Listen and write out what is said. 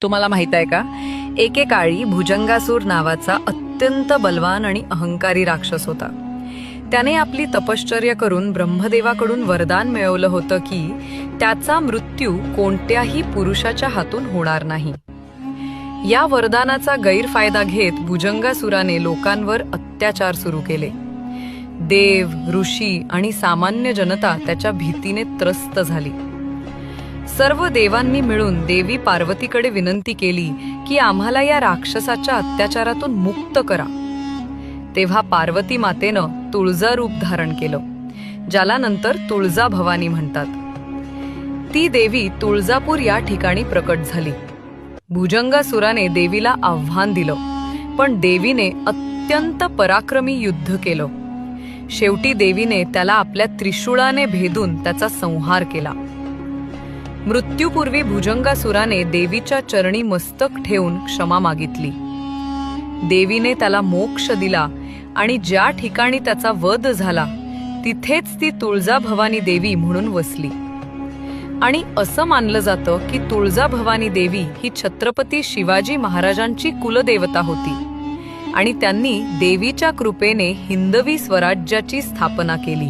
तुम्हाला माहित आहे का, एकेकाळी भुजंगासूर नावाचा अत्यंत बलवान आणि अहंकारी राक्षस होता. त्याने आपली तपश्चर्या करून ब्रह्मदेवाकडून वरदान मिळवलं होतं की त्याचा मृत्यू कोणत्याही पुरुषाच्या हातून होणार नाही. या वरदानाचा गैरफायदा घेत भुजंगासुराने लोकांवर अत्याचार सुरू केले. देव, ऋषी आणि सामान्य जनता त्याच्या भीतीने त्रस्त झाली. सर्व देवांनी मिळून देवी पार्वतीकडे विनंती केली की आम्हाला या राक्षसाच्या अत्याचारातून मुक्त करा. तेव्हा पार्वती मातेनं तुळजा रूप धारण केलं, ज्याला नंतर तुळजा भवानी म्हणतात. ती देवी तुळजापूर या ठिकाणी प्रकट झाली. भुजंगासुराने देवीला आव्हान दिलं, पण देवीने अत्यंत पराक्रमी युद्ध केलं. शेवटी देवीने त्याला आपल्या त्रिशूळाने भेदून त्याचा संहार केला. मृत्यूपूर्वी भुजंगासुराने देवीच्या चरणी मस्तक ठेवून क्षमा मागितली. देवीने त्याला मोक्ष दिला आणि ज्या ठिकाणी त्याचा वध झाला तिथेच ती तुळजा भवानी देवी म्हणून वसली. आणि असं मानलं जातं की तुळजा भवानी देवी ही छत्रपती शिवाजी महाराजांची कुलदेवता होती आणि त्यांनी देवीच्या कृपेने हिंदवी स्वराज्याची स्थापना केली.